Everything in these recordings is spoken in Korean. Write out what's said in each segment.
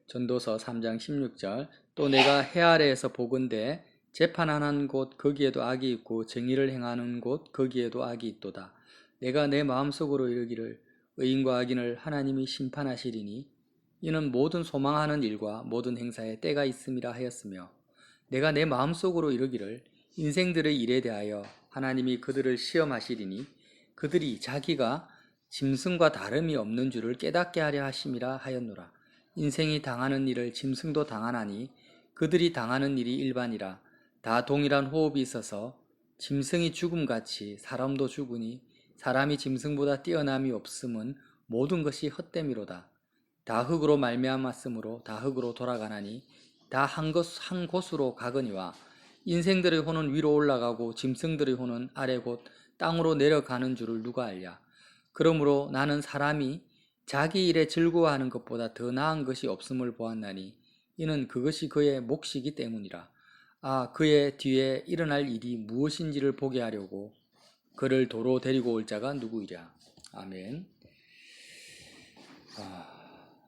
전도서 3장 16절 또 내가 해 아래에서 보건대 재판하는 곳 거기에도 악이 있고 정의를 행하는 곳 거기에도 악이 있도다. 내가 내 마음속으로 이르기를 의인과 악인을 하나님이 심판하시리니 이는 모든 소망하는 일과 모든 행사에 때가 있음이라 하였으며 내가 내 마음속으로 이르기를 인생들의 일에 대하여 하나님이 그들을 시험하시리니 그들이 자기가 짐승과 다름이 없는 줄을 깨닫게 하려 하심이라 하였노라. 인생이 당하는 일을 짐승도 당하나니 그들이 당하는 일이 일반이라. 다 동일한 호흡이 있어서 짐승이 죽음같이 사람도 죽으니 사람이 짐승보다 뛰어남이 없음은 모든 것이 헛됨이로다. 다 흙으로 말미암았으므로 다 흙으로 돌아가나니 다 한 곳으로 가거니와 인생들의 혼은 위로 올라가고 짐승들의 혼은 아래 곧 땅으로 내려가는 줄을 누가 알랴. 그러므로 나는 사람이 자기 일에 즐거워하는 것보다 더 나은 것이 없음을 보았나니 이는 그것이 그의 몫이기 때문이라. 그의 뒤에 일어날 일이 무엇인지를 보게 하려고 그를 도로 데리고 올 자가 누구이랴. 아멘.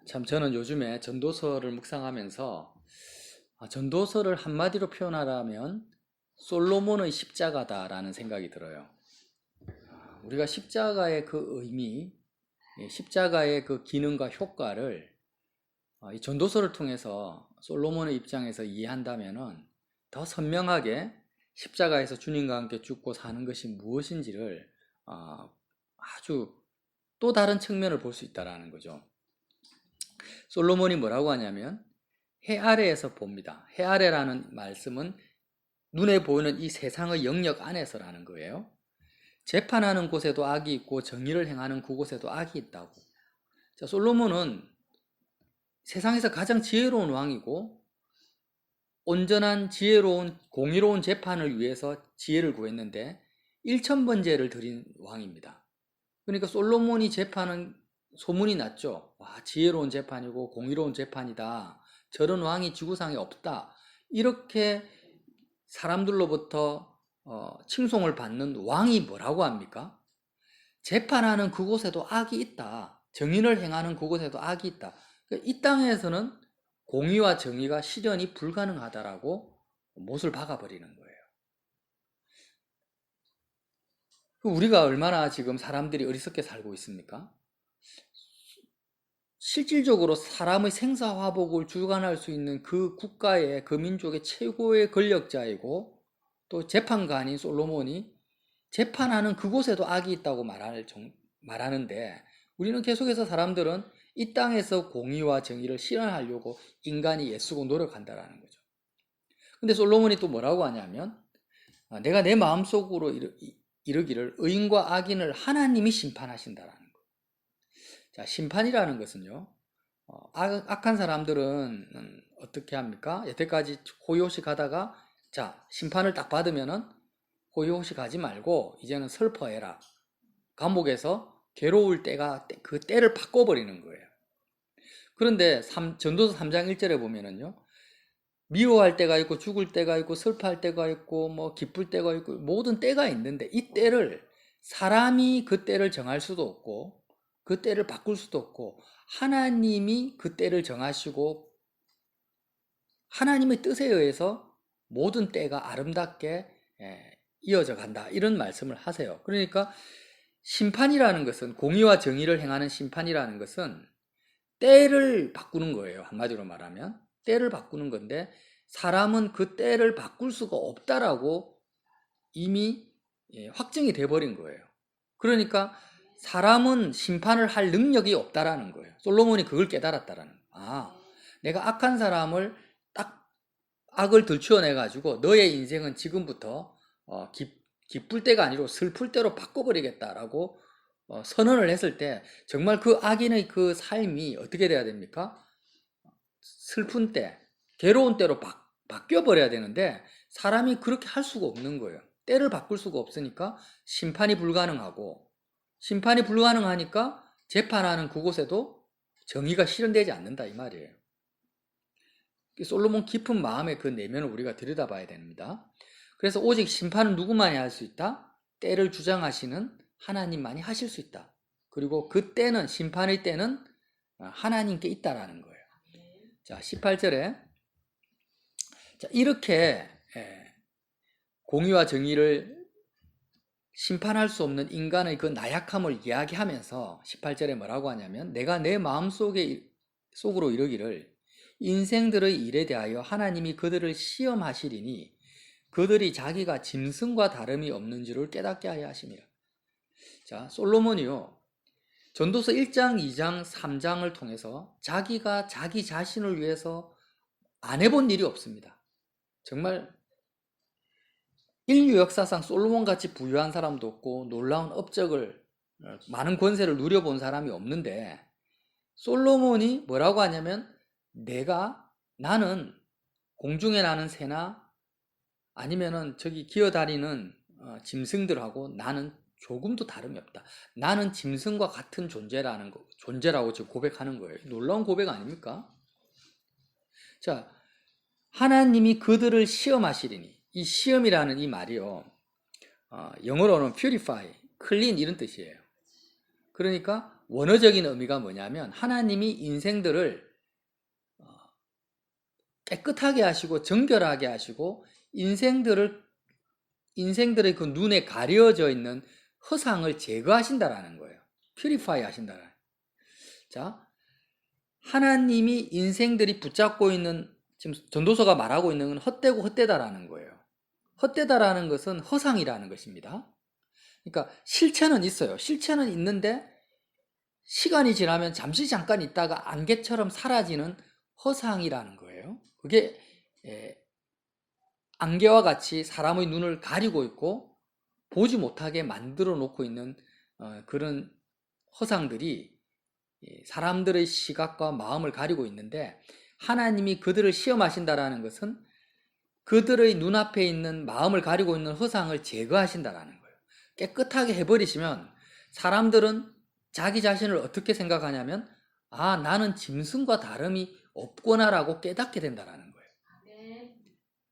참 저는 요즘에 전도서를 묵상하면서 전도서를 한마디로 표현하라면 솔로몬의 십자가다라는 생각이 들어요. 우리가 십자가의 그 의미, 십자가의 그 기능과 효과를 이 전도서를 통해서 솔로몬의 입장에서 이해한다면 더 선명하게 십자가에서 주님과 함께 죽고 사는 것이 무엇인지를 아주 또 다른 측면을 볼 수 있다는 거죠. 솔로몬이 뭐라고 하냐면 해 아래에서 봅니다. 해 아래라는 말씀은 눈에 보이는 이 세상의 영역 안에서라는 거예요. 재판하는 곳에도 악이 있고 정의를 행하는 그곳에도 악이 있다고. 자, 솔로몬은 세상에서 가장 지혜로운 왕이고 온전한 지혜로운 공의로운 재판을 위해서 지혜를 구했는데 1000번제를 드린 왕입니다. 그러니까 솔로몬이 재판은 소문이 났죠. 와, 지혜로운 재판이고 공의로운 재판이다. 저런 왕이 지구상에 없다. 이렇게 사람들로부터 칭송을 받는 왕이 뭐라고 합니까? 재판하는 그곳에도 악이 있다. 정의를 행하는 그곳에도 악이 있다. 이 땅에서는 공의와 정의가 실현이 불가능하다라고 못을 박아버리는 거예요. 우리가 얼마나 지금 사람들이 어리석게 살고 있습니까? 실질적으로 사람의 생사화복을 주관할 수 있는 그 국가의 그 민족의 최고의 권력자이고 또 재판관인 솔로몬이 재판하는 그곳에도 악이 있다고 말하는데 우리는 계속해서 사람들은 이 땅에서 공의와 정의를 실현하려고 인간이 애쓰고 노력한다라는 거죠. 근데 솔로몬이 또 뭐라고 하냐면 내가 내 마음속으로 이르기를 의인과 악인을 하나님이 심판하신다라는 거예요. 자, 심판이라는 것은요. 악한 사람들은 어떻게 합니까? 여태까지 호의호식 하다가 자, 심판을 딱 받으면은 호의호식 하지 말고 이제는 슬퍼해라. 감옥에서 괴로울 때가 그 때를 바꿔버리는 거예요. 그런데 전도서 3장 1절에 보면은요. 미워할 때가 있고 죽을 때가 있고 슬퍼할 때가 있고 뭐 기쁠 때가 있고 모든 때가 있는데 이 때를 사람이 그 때를 정할 수도 없고 그 때를 바꿀 수도 없고 하나님이 그 때를 정하시고 하나님의 뜻에 의해서 모든 때가 아름답게 이어져 간다. 이런 말씀을 하세요. 그러니까 심판이라는 것은 공의와 정의를 행하는 심판이라는 것은 때를 바꾸는 거예요. 한마디로 말하면 때를 바꾸는 건데 사람은 그 때를 바꿀 수가 없다라고 이미 확정이 돼버린 거예요. 그러니까 사람은 심판을 할 능력이 없다라는 거예요. 솔로몬이 그걸 깨달았다라는 거예요. 내가 악한 사람을 딱 악을 들추어내가지고 너의 인생은 지금부터 기쁠 때가 아니고 슬플 때로 바꿔버리겠다라고 선언을 했을 때 정말 그 악인의 그 삶이 어떻게 돼야 됩니까? 슬픈 때, 괴로운 때로 바뀌어버려야 되는데 사람이 그렇게 할 수가 없는 거예요. 때를 바꿀 수가 없으니까 심판이 불가능하고 심판이 불가능하니까 재판하는 그곳에도 정의가 실현되지 않는다 이 말이에요. 솔로몬 깊은 마음의 그 내면을 우리가 들여다봐야 됩니다. 그래서 오직 심판은 누구만이 할 수 있다? 때를 주장하시는 하나님만이 하실 수 있다. 그리고 그 때는 심판의 때는 하나님께 있다라는 거예요. 자, 18절에 자, 이렇게 공의와 정의를 심판할 수 없는 인간의 그 나약함을 이야기하면서 18절에 뭐라고 하냐면 내가 내 마음속으로 이르기를 인생들의 일에 대하여 하나님이 그들을 시험하시리니 그들이 자기가 짐승과 다름이 없는 줄을 깨닫게 하여 하심이라. 자, 솔로몬이요. 전도서 1장, 2장, 3장을 통해서 자기가 자기 자신을 위해서 안 해본 일이 없습니다. 정말 인류 역사상 솔로몬같이 부유한 사람도 없고 놀라운 업적을 많은 권세를 누려본 사람이 없는데 솔로몬이 뭐라고 하냐면 나는 공중에 나는 새나 아니면은 저기 기어다니는 짐승들하고 나는 조금도 다름이 없다. 나는 짐승과 같은 존재라고 지금 고백하는 거예요. 놀라운 고백 아닙니까? 자, 하나님이 그들을 시험하시리니 이 시험이라는 이 말이요. 영어로는 purify, clean 이런 뜻이에요. 그러니까 원어적인 의미가 뭐냐면 하나님이 인생들을 깨끗하게 하시고 정결하게 하시고 인생들의 그 눈에 가려져 있는 허상을 제거하신다라는 거예요. purify 하신다라는 거예요. 자, 하나님이 인생들이 붙잡고 있는 지금 전도서가 말하고 있는 건 헛되고 헛되다라는 거예요. 헛되다라는 것은 허상이라는 것입니다. 그러니까 실체는 있어요. 실체는 있는데 시간이 지나면 잠깐 있다가 안개처럼 사라지는 허상이라는 거예요. 그게 안개와 같이 사람의 눈을 가리고 있고 보지 못하게 만들어 놓고 있는 그런 허상들이 사람들의 시각과 마음을 가리고 있는데 하나님이 그들을 시험하신다라는 것은 그들의 눈앞에 있는 마음을 가리고 있는 허상을 제거하신다라는 거예요. 깨끗하게 해버리시면 사람들은 자기 자신을 어떻게 생각하냐면 나는 짐승과 다름이 없구나라고 깨닫게 된다라는 거예요.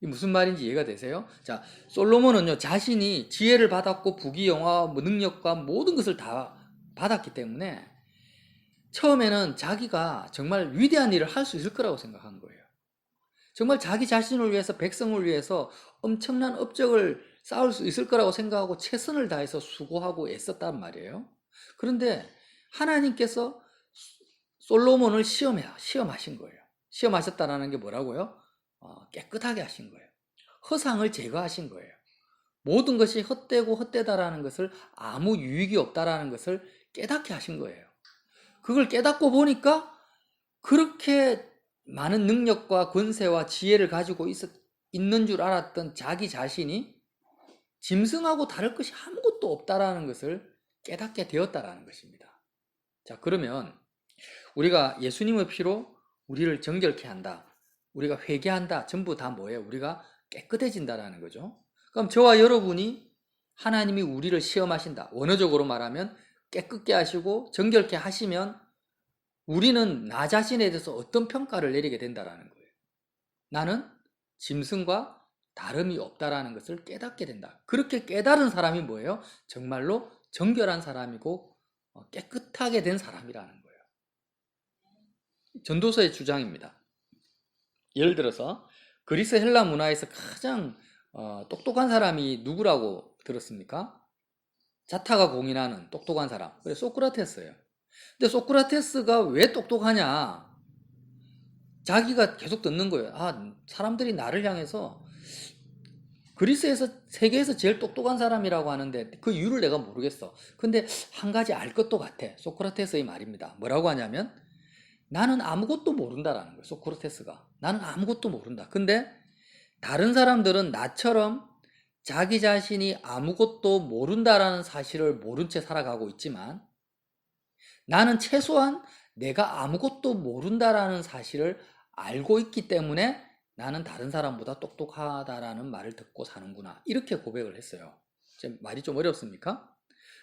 이 무슨 말인지 이해가 되세요? 자, 솔로몬은요 자신이 지혜를 받았고 부귀영화, 능력과 모든 것을 다 받았기 때문에 처음에는 자기가 정말 위대한 일을 할 수 있을 거라고 생각한 거예요. 정말 자기 자신을 위해서 백성을 위해서 엄청난 업적을 쌓을 수 있을 거라고 생각하고 최선을 다해서 수고하고 애썼단 말이에요. 그런데 하나님께서 솔로몬을 시험하신 거예요. 시험하셨다는 게 뭐라고요? 깨끗하게 하신 거예요. 허상을 제거하신 거예요. 모든 것이 헛되고 헛되다라는 것을 아무 유익이 없다라는 것을 깨닫게 하신 거예요. 그걸 깨닫고 보니까 그렇게 많은 능력과 권세와 지혜를 가지고 있는 줄 알았던 자기 자신이 짐승하고 다를 것이 아무것도 없다라는 것을 깨닫게 되었다라는 것입니다. 자, 그러면 우리가 예수님의 피로 우리를 정결케 한다. 우리가 회개한다. 전부 다 뭐예요? 우리가 깨끗해진다라는 거죠. 그럼 저와 여러분이 하나님이 우리를 시험하신다. 원어적으로 말하면 깨끗게 하시고 정결케 하시면 우리는 나 자신에 대해서 어떤 평가를 내리게 된다라는 거예요. 나는 짐승과 다름이 없다라는 것을 깨닫게 된다. 그렇게 깨달은 사람이 뭐예요? 정말로 정결한 사람이고 깨끗하게 된 사람이라는 거예요. 전도서의 주장입니다. 예를 들어서 그리스 헬라 문화에서 가장 똑똑한 사람이 누구라고 들었습니까? 자타가 공인하는 똑똑한 사람. 그래, 소크라테스예요. 근데 소크라테스가 왜 똑똑하냐? 자기가 계속 듣는 거예요. 사람들이 나를 향해서 그리스에서 세계에서 제일 똑똑한 사람이라고 하는데 그 이유를 내가 모르겠어. 근데 한 가지 알 것도 같아. 소크라테스의 말입니다. 뭐라고 하냐면 나는 아무것도 모른다라는 거예요. 소크라테스가. 나는 아무것도 모른다. 근데 다른 사람들은 나처럼 자기 자신이 아무것도 모른다라는 사실을 모른 채 살아가고 있지만 나는 최소한 내가 아무것도 모른다라는 사실을 알고 있기 때문에 나는 다른 사람보다 똑똑하다라는 말을 듣고 사는구나. 이렇게 고백을 했어요. 말이 좀 어렵습니까?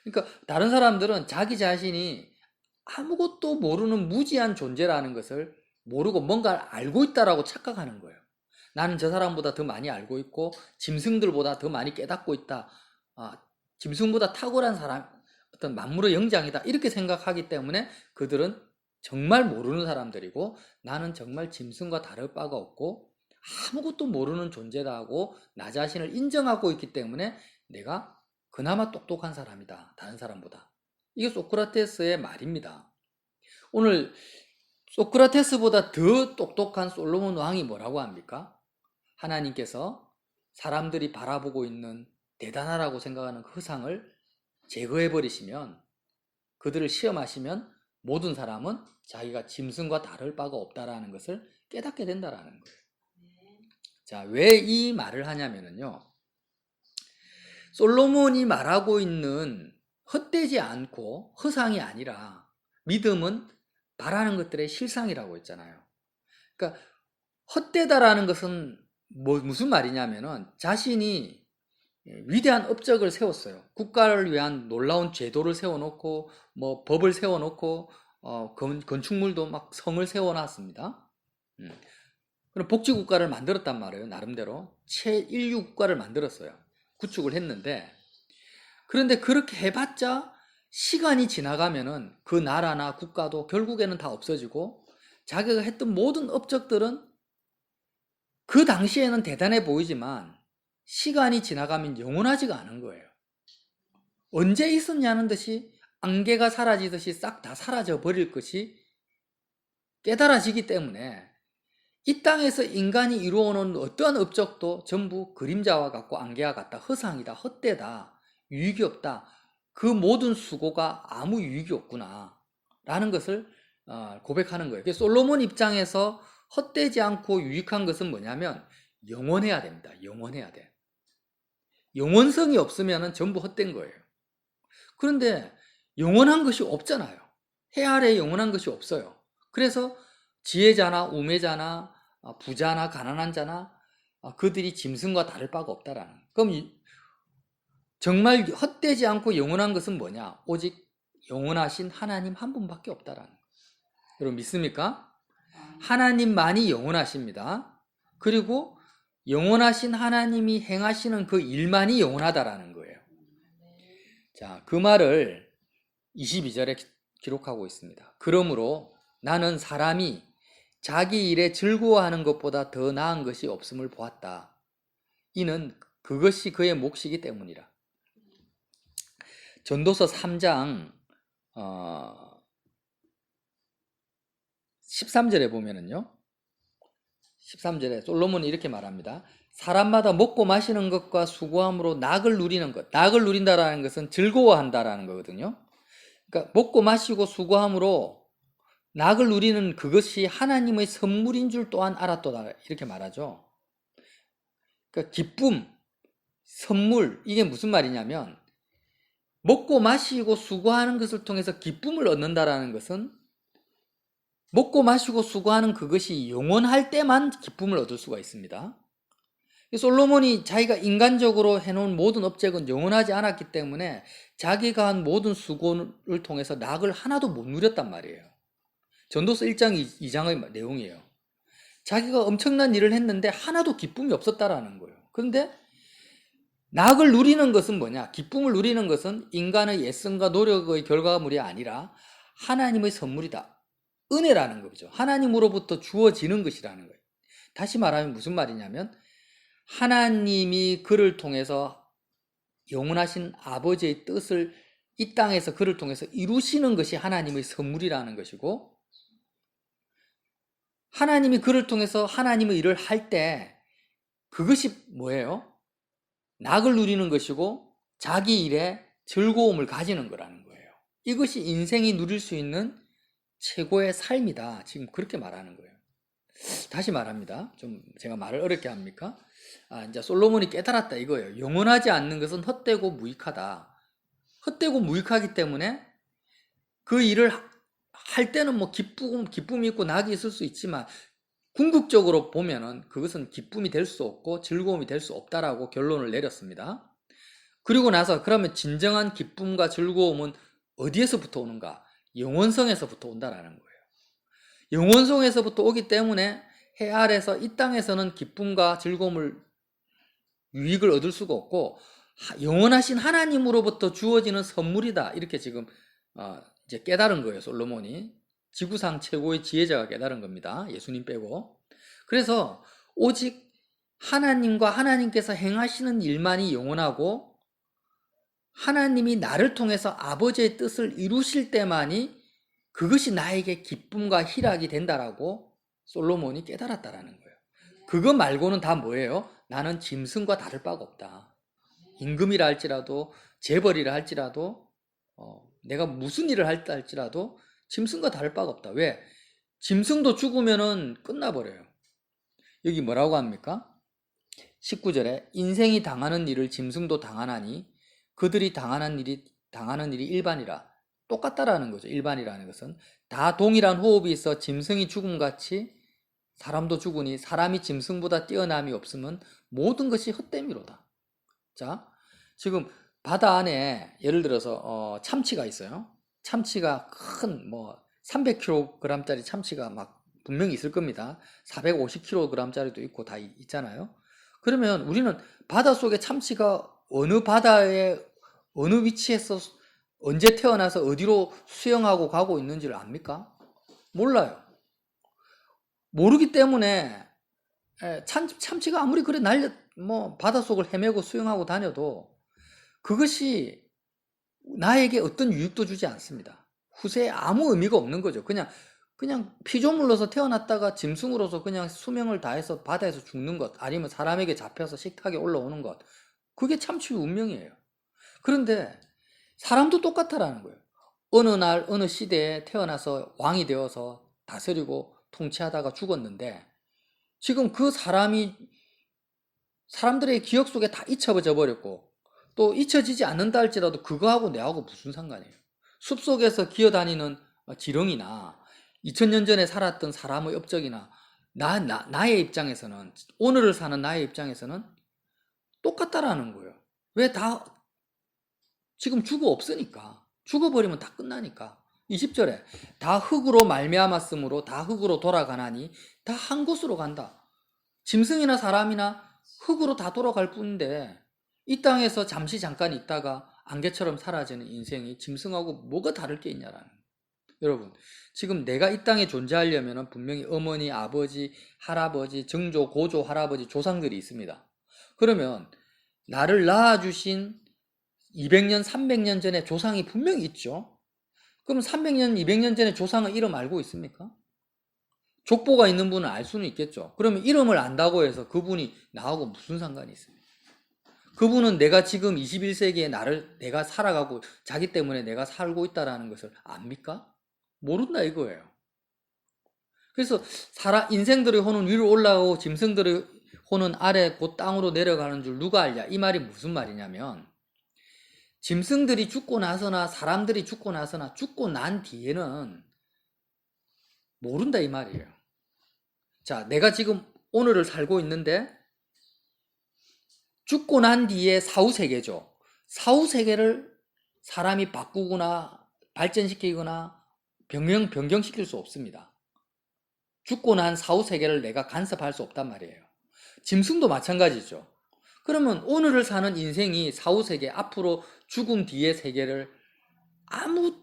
그러니까 다른 사람들은 자기 자신이 아무것도 모르는 무지한 존재라는 것을 모르고 뭔가를 알고 있다라고 착각하는 거예요. 나는 저 사람보다 더 많이 알고 있고 짐승들보다 더 많이 깨닫고 있다. 짐승보다 탁월한 사람, 어떤 만물의 영장이다. 이렇게 생각하기 때문에 그들은 정말 모르는 사람들이고 나는 정말 짐승과 다를 바가 없고 아무것도 모르는 존재다 하고 나 자신을 인정하고 있기 때문에 내가 그나마 똑똑한 사람이다. 다른 사람보다. 이게 소크라테스의 말입니다. 오늘 소크라테스보다 더 똑똑한 솔로몬 왕이 뭐라고 합니까? 하나님께서 사람들이 바라보고 있는 대단하다고 생각하는 그 허상을 제거해버리시면, 그들을 시험하시면 모든 사람은 자기가 짐승과 다를 바가 없다라는 것을 깨닫게 된다라는 거예요. 자, 왜 이 말을 하냐면요. 솔로몬이 말하고 있는 헛되지 않고 허상이 아니라 믿음은 바라는 것들의 실상이라고 했잖아요. 그러니까 헛되다라는 것은 무슨 말이냐면은 자신이 위대한 업적을 세웠어요. 국가를 위한 놀라운 제도를 세워놓고 뭐 법을 세워놓고 건축물도 막 성을 세워놨습니다. 그럼 복지국가를 만들었단 말이에요. 나름대로 최인류 국가를 만들었어요. 구축을 했는데, 그런데 그렇게 해봤자 시간이 지나가면은 그 나라나 국가도 결국에는 다 없어지고 자기가 했던 모든 업적들은 그 당시에는 대단해 보이지만 시간이 지나가면 영원하지가 않은 거예요. 언제 있었냐는 듯이 안개가 사라지듯이 싹 다 사라져 버릴 것이 깨달아지기 때문에 이 땅에서 인간이 이루어놓은 어떠한 업적도 전부 그림자와 같고 안개와 같다, 허상이다, 헛되다, 유익이 없다, 그 모든 수고가 아무 유익이 없구나 라는 것을 고백하는 거예요. 솔로몬 입장에서 헛되지 않고 유익한 것은 뭐냐면 영원해야 됩니다. 영원해야 돼. 영원성이 없으면 전부 헛된 거예요. 그런데 영원한 것이 없잖아요. 해 아래에 영원한 것이 없어요. 그래서 지혜자나 우매자나 부자나 가난한 자나 그들이 짐승과 다를 바가 없다라는. 그럼 정말 헛되지 않고 영원한 것은 뭐냐? 오직 영원하신 하나님 한 분밖에 없다라는. 여러분 믿습니까? 하나님만이 영원하십니다. 그리고 영원하신 하나님이 행하시는 그 일만이 영원하다라는 거예요. 자, 그 말을 22절에 기록하고 있습니다. 그러므로 나는 사람이 자기 일에 즐거워하는 것보다 더 나은 것이 없음을 보았다. 이는 그것이 그의 몫이기 때문이라. 전도서 3장 13절에 보면은요. 13절에 솔로몬이 이렇게 말합니다. 사람마다 먹고 마시는 것과 수고함으로 낙을 누리는 것. 낙을 누린다라는 것은 즐거워한다라는 거거든요. 그러니까 먹고 마시고 수고함으로 낙을 누리는 그것이 하나님의 선물인 줄 또한 알았도다. 이렇게 말하죠. 그러니까 기쁨, 선물, 이게 무슨 말이냐면 먹고 마시고 수고하는 것을 통해서 기쁨을 얻는다라는 것은 먹고 마시고 수고하는 그것이 영원할 때만 기쁨을 얻을 수가 있습니다. 솔로몬이 자기가 인간적으로 해놓은 모든 업적은 영원하지 않았기 때문에 자기가 한 모든 수고를 통해서 낙을 하나도 못 누렸단 말이에요. 전도서 1장 2장의 내용이에요. 자기가 엄청난 일을 했는데 하나도 기쁨이 없었다라는 거예요. 그런데 낙을 누리는 것은 뭐냐? 기쁨을 누리는 것은 인간의 애씀과 노력의 결과물이 아니라 하나님의 선물이다. 은혜라는 거죠. 하나님으로부터 주어지는 것이라는 거예요. 다시 말하면 무슨 말이냐면 하나님이 그를 통해서 영원하신 아버지의 뜻을 이 땅에서 그를 통해서 이루시는 것이 하나님의 선물이라는 것이고, 하나님이 그를 통해서 하나님의 일을 할 때 그것이 뭐예요? 낙을 누리는 것이고 자기 일에 즐거움을 가지는 거라는 거예요. 이것이 인생이 누릴 수 있는 최고의 삶이다. 지금 그렇게 말하는 거예요. 다시 말합니다. 좀 제가 말을 어렵게 합니까? 이제 솔로몬이 깨달았다 이거예요. 영원하지 않는 것은 헛되고 무익하다. 헛되고 무익하기 때문에 그 일을 할 때는 뭐 기쁨이 있고 낙이 있을 수 있지만 궁극적으로 보면은 그것은 기쁨이 될 수 없고 즐거움이 될 수 없다라고 결론을 내렸습니다. 그리고 나서 그러면 진정한 기쁨과 즐거움은 어디에서부터 오는가? 영원성에서부터 온다라는 거예요. 영원성에서부터 오기 때문에 해 아래서 이 땅에서는 기쁨과 즐거움을 유익을 얻을 수가 없고 영원하신 하나님으로부터 주어지는 선물이다. 이렇게 지금 이제 깨달은 거예요, 솔로몬이. 지구상 최고의 지혜자가 깨달은 겁니다. 예수님 빼고. 그래서 오직 하나님과 하나님께서 행하시는 일만이 영원하고 하나님이 나를 통해서 아버지의 뜻을 이루실 때만이 그것이 나에게 기쁨과 희락이 된다라고 솔로몬이 깨달았다라는 거예요. 그거 말고는 다 뭐예요? 나는 짐승과 다를 바가 없다. 임금이라 할지라도 재벌이라 할지라도 내가 무슨 일을 할지라도 짐승과 다를 바가 없다. 왜? 짐승도 죽으면은 끝나버려요. 여기 뭐라고 합니까? 19절에 인생이 당하는 일을 짐승도 당하나니 그들이 당하는 일이 일반이라. 똑같다라는 거죠. 일반이라는 것은 다 동일한 호흡이 있어 짐승이 죽음같이 사람도 죽으니 사람이 짐승보다 뛰어남이 없으면 모든 것이 헛됨이로다. 자, 지금 바다 안에 예를 들어서 참치가 있어요. 참치가 큰 300kg짜리 참치가 막 분명히 있을 겁니다. 450kg짜리도 있고 다 있잖아요. 그러면 우리는 바닷속에 참치가 어느 바다에 어느 위치에서 언제 태어나서 어디로 수영하고 가고 있는지를 압니까? 몰라요. 모르기 때문에 참치가 아무리 그래 바닷속을 헤매고 수영하고 다녀도 그것이 나에게 어떤 유익도 주지 않습니다. 후세에 아무 의미가 없는 거죠. 그냥 피조물로서 태어났다가 짐승으로서 그냥 수명을 다해서 바다에서 죽는 것, 아니면 사람에게 잡혀서 식탁에 올라오는 것, 그게 참치의 운명이에요. 그런데 사람도 똑같다라는 거예요. 어느 날 어느 시대에 태어나서 왕이 되어서 다스리고 통치하다가 죽었는데 지금 그 사람들의 기억 속에 다 잊혀져 버렸고 또 잊혀지지 않는다 할지라도 그거하고 내하고 무슨 상관이에요. 숲속에서 기어다니는 지렁이나 2000년 전에 살았던 사람의 업적이나 나의 입장에서는, 오늘을 사는 나의 입장에서는 똑같다라는 거예요. 왜? 다 지금 죽어 없으니까. 죽어버리면 다 끝나니까. 20절에 다 흙으로 말미암았으므로 다 흙으로 돌아가나니 다 한 곳으로 간다. 짐승이나 사람이나 흙으로 다 돌아갈 뿐인데 이 땅에서 잠깐 있다가 안개처럼 사라지는 인생이 짐승하고 뭐가 다를 게 있냐라는 거예요. 여러분, 지금 내가 이 땅에 존재하려면 분명히 어머니, 아버지, 할아버지, 증조, 고조, 할아버지, 조상들이 있습니다. 그러면 나를 낳아주신 200년, 300년 전에 조상이 분명히 있죠. 그럼 300년, 200년 전에 조상의 이름 알고 있습니까? 족보가 있는 분은 알 수는 있겠죠. 그러면 이름을 안다고 해서 그분이 나하고 무슨 상관이 있습니까? 그분은 내가 지금 21세기에 내가 살아가고 자기 때문에 내가 살고 있다는 것을 압니까? 모른다 이거예요. 그래서 인생들의 혼은 위로 올라가고 짐승들의 혼은 아래 곧 땅으로 내려가는 줄 누가 알냐? 이 말이 무슨 말이냐면 짐승들이 죽고 나서나 사람들이 죽고 나서나 죽고 난 뒤에는 모른다 이 말이에요. 자, 내가 지금 오늘을 살고 있는데 죽고 난 뒤에 사후세계죠. 사후세계를 사람이 바꾸거나 발전시키거나 변경시킬 수 없습니다. 죽고 난 사후세계를 내가 간섭할 수 없단 말이에요. 짐승도 마찬가지죠. 그러면 오늘을 사는 인생이 사후세계, 앞으로 죽음 뒤의 세계를 아무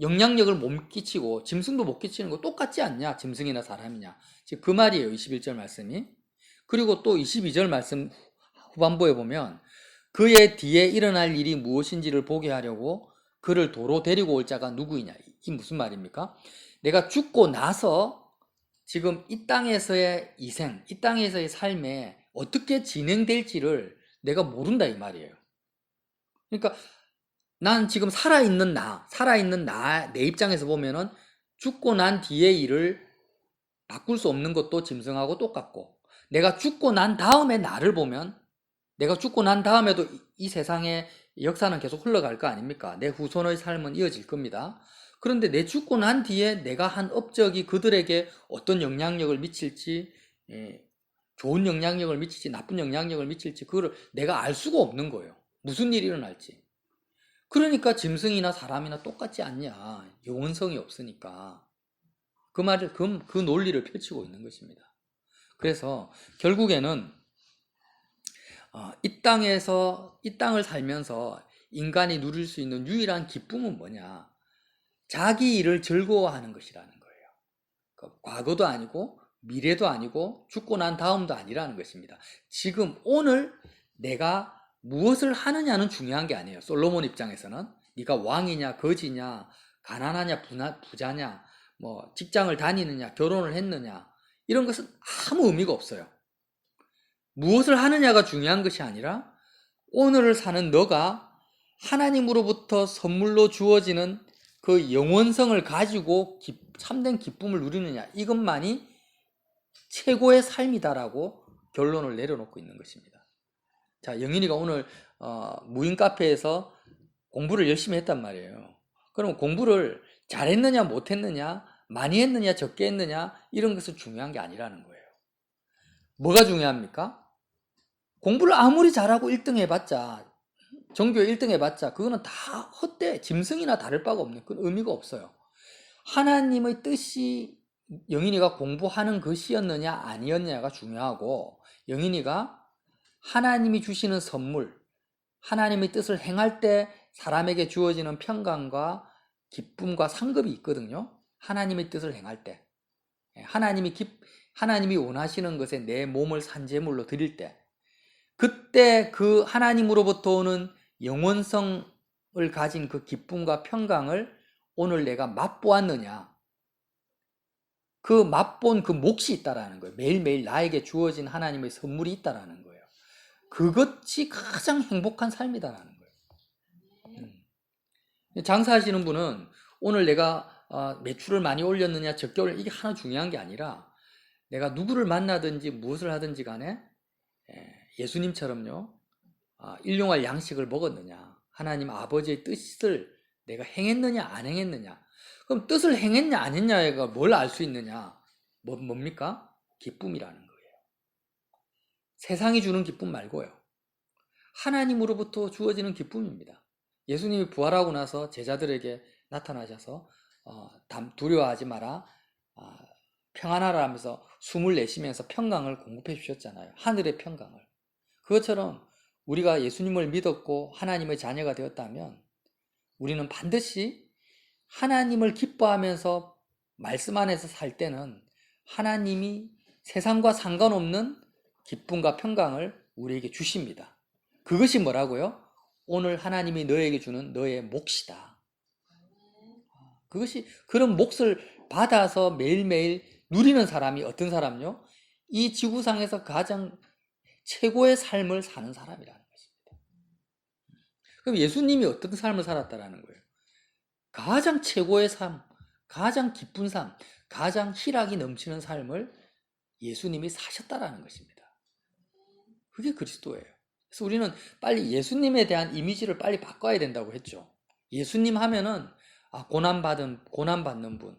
영향력을 못 끼치고 짐승도 못 끼치는 거 똑같지 않냐? 짐승이나 사람이냐? 그 말이에요. 21절 말씀이. 그리고 또 22절 말씀 후반부에 보면 그의 뒤에 일어날 일이 무엇인지를 보게 하려고 그를 도로 데리고 올 자가 누구이냐? 이 무슨 말입니까? 내가 죽고 나서 지금 이 땅에서의 이생, 이 땅에서의 삶에 어떻게 진행될지를 내가 모른다 이 말이에요. 그러니까 난 지금 살아있는 내 입장에서 보면은 죽고 난 뒤의 일을 바꿀 수 없는 것도 짐승하고 똑같고, 내가 죽고 난 다음에 나를 보면 내가 죽고 난 다음에도 이 세상의 역사는 계속 흘러갈 거 아닙니까? 내 후손의 삶은 이어질 겁니다. 그런데 내 죽고 난 뒤에 내가 한 업적이 그들에게 어떤 영향력을 미칠지, 좋은 영향력을 미칠지 나쁜 영향력을 미칠지 그거를 내가 알 수가 없는 거예요. 무슨 일이 일어날지. 그러니까 짐승이나 사람이나 똑같지 않냐. 영원성이 없으니까. 그 논리를 펼치고 있는 것입니다. 그래서 결국에는 이 땅을 살면서 인간이 누릴 수 있는 유일한 기쁨은 뭐냐? 자기 일을 즐거워하는 것이라는 거예요. 과거도 아니고 미래도 아니고 죽고 난 다음도 아니라는 것입니다. 지금 오늘 내가 무엇을 하느냐는 중요한 게 아니에요. 솔로몬 입장에서는 네가 왕이냐 거지냐 가난하냐 부자냐 뭐 직장을 다니느냐 결혼을 했느냐 이런 것은 아무 의미가 없어요. 무엇을 하느냐가 중요한 것이 아니라 오늘을 사는 너가 하나님으로부터 선물로 주어지는 그 영원성을 가지고 참된 기쁨을 누리느냐 이것만이 최고의 삶이다라고 결론을 내려놓고 있는 것입니다. 자, 영인이가 오늘 무인 카페에서 공부를 열심히 했단 말이에요. 그럼 공부를 잘했느냐 못했느냐 많이 했느냐 적게 했느냐 이런 것은 중요한 게 아니라는 거예요. 뭐가 중요합니까? 공부를 아무리 잘하고 1등 해봤자 전교에 1등 해봤자 그거는 다 헛돼 짐승이나 다를 바가 없는 그런 의미가 없어요. 하나님의 뜻이 영인이가 공부하는 것이었느냐 아니었느냐가 중요하고 영인이가 하나님이 주시는 선물 하나님의 뜻을 행할 때 사람에게 주어지는 평강과 기쁨과 상급이 있거든요. 하나님의 뜻을 행할 때 하나님이 원하시는 것에 내 몸을 산제물로 드릴 때 그때 그 하나님으로부터 오는 영원성을 가진 그 기쁨과 평강을 오늘 내가 맛보았느냐 그 맛본 그 몫이 있다라는 거예요. 매일매일 나에게 주어진 하나님의 선물이 있다라는 거예요. 그것이 가장 행복한 삶이다라는 거예요. 장사하시는 분은 오늘 내가 매출을 많이 올렸느냐 적게 올렸느냐 이게 하나 중요한 게 아니라 내가 누구를 만나든지 무엇을 하든지 간에 예수님처럼요 일용할 양식을 먹었느냐 하나님 아버지의 뜻을 내가 행했느냐 안 행했느냐 그럼 뜻을 행했냐 안 했냐가 뭘 알 수 있느냐 뭡니까? 기쁨이라는 거예요. 세상이 주는 기쁨 말고요 하나님으로부터 주어지는 기쁨입니다. 예수님이 부활하고 나서 제자들에게 나타나셔서 두려워하지 마라 평안하라 하면서 숨을 내쉬면서 평강을 공급해 주셨잖아요. 하늘의 평강을. 그것처럼 우리가 예수님을 믿었고 하나님의 자녀가 되었다면 우리는 반드시 하나님을 기뻐하면서 말씀 안에서 살 때는 하나님이 세상과 상관없는 기쁨과 평강을 우리에게 주십니다. 그것이 뭐라고요? 오늘 하나님이 너에게 주는 너의 몫이다. 그것이 그런 몫을 받아서 매일매일 누리는 사람이 어떤 사람요? 이 지구상에서 가장 최고의 삶을 사는 사람이라는 것입니다. 그럼 예수님이 어떤 삶을 살았다라는 거예요? 가장 최고의 삶, 가장 기쁜 삶, 가장 희락이 넘치는 삶을 예수님이 사셨다라는 것입니다. 그게 그리스도예요. 그래서 우리는 빨리 예수님에 대한 이미지를 빨리 바꿔야 된다고 했죠. 예수님 하면은 고난받는 분,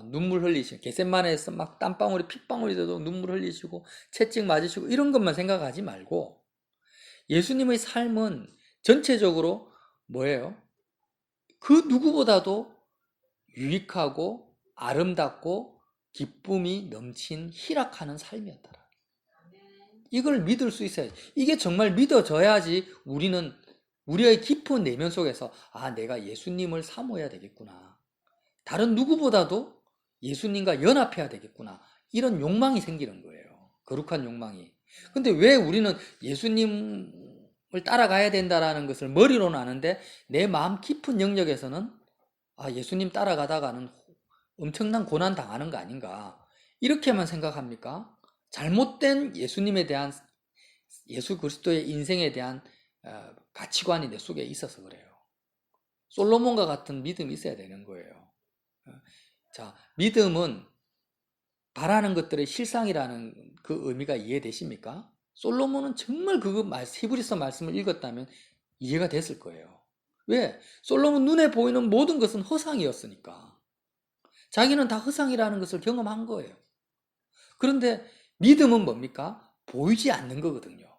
눈물 흘리시고 겟세마네에서 막 땀방울이 핏방울이 돼도 눈물 흘리시고 채찍 맞으시고 이런 것만 생각하지 말고 예수님의 삶은 전체적으로 뭐예요? 그 누구보다도 유익하고 아름답고 기쁨이 넘친 희락하는 삶이었더라. 이걸 믿을 수 있어야지. 이게 정말 믿어져야지 우리는 우리의 깊은 내면 속에서 내가 예수님을 사모해야 되겠구나. 다른 누구보다도 예수님과 연합해야 되겠구나. 이런 욕망이 생기는 거예요. 거룩한 욕망이. 근데 왜 우리는 예수님을 따라가야 된다라는 것을 머리로는 아는데 내 마음 깊은 영역에서는 예수님 따라가다가는 엄청난 고난 당하는 거 아닌가. 이렇게만 생각합니까? 잘못된 예수님에 대한 예수 그리스도의 인생에 대한 가치관이 내 속에 있어서 그래요. 솔로몬과 같은 믿음이 있어야 되는 거예요. 자, 믿음은 바라는 것들의 실상이라는 그 의미가 이해되십니까? 솔로몬은 정말 히브리서 말씀을 읽었다면 이해가 됐을 거예요. 왜? 솔로몬 눈에 보이는 모든 것은 허상이었으니까. 자기는 다 허상이라는 것을 경험한 거예요. 그런데 믿음은 뭡니까? 보이지 않는 거거든요.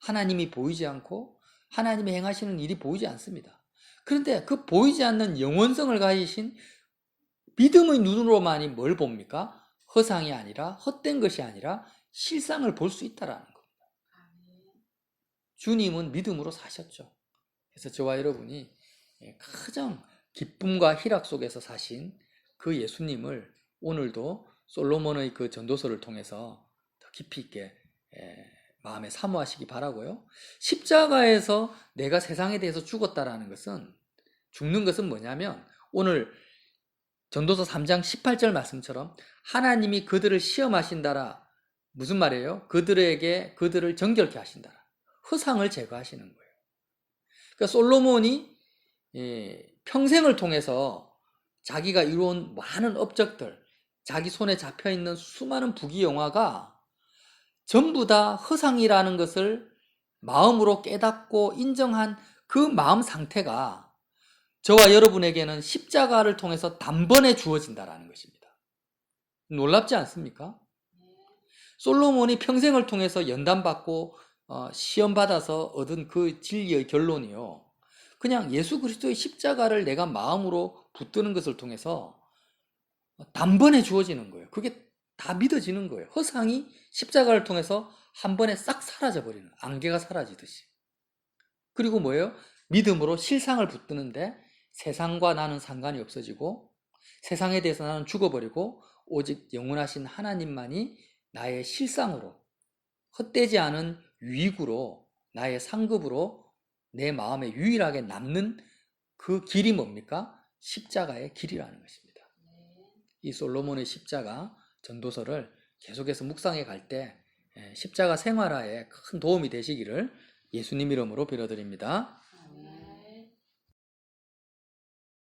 하나님이 보이지 않고 하나님이 행하시는 일이 보이지 않습니다. 그런데 그 보이지 않는 영원성을 가지신 믿음의 눈으로만이 뭘 봅니까? 허상이 아니라 헛된 것이 아니라 실상을 볼 수 있다라는 겁니다. 주님은 믿음으로 사셨죠. 그래서 저와 여러분이 가장 기쁨과 희락 속에서 사신 그 예수님을 오늘도 솔로몬의 그 전도서를 통해서 더 깊이 있게 마음에 사모하시기 바라고요. 십자가에서 내가 세상에 대해서 죽었다라는 것은, 죽는 것은 뭐냐면 오늘 전도서 3장 18절 말씀처럼 하나님이 그들을 시험하신다라. 무슨 말이에요? 그들을 정결케 하신다라. 허상을 제거하시는 거예요. 그러니까 솔로몬이 평생을 통해서 자기가 이루어온 많은 업적들, 자기 손에 잡혀있는 수많은 부귀영화가 전부 다 허상이라는 것을 마음으로 깨닫고 인정한 그 마음 상태가 저와 여러분에게는 십자가를 통해서 단번에 주어진다라는 것입니다. 놀랍지 않습니까? 솔로몬이 평생을 통해서 연단받고 시험받아서 얻은 그 진리의 결론이요, 그냥 예수 그리스도의 십자가를 내가 마음으로 붙드는 것을 통해서 단번에 주어지는 거예요. 그게 다 믿어지는 거예요. 허상이 십자가를 통해서 한 번에 싹 사라져버리는, 안개가 사라지듯이. 그리고 뭐예요? 믿음으로 실상을 붙드는데 세상과 나는 상관이 없어지고, 세상에 대해서 나는 죽어버리고 오직 영원하신 하나님만이 나의 실상으로, 헛되지 않은 유익으로, 나의 상급으로 내 마음에 유일하게 남는 그 길이 뭡니까? 십자가의 길이라는 것입니다. 이 솔로몬의 십자가 전도서를 계속해서 묵상해 갈 때 십자가 생활화에 큰 도움이 되시기를 예수님 이름으로 빌어드립니다.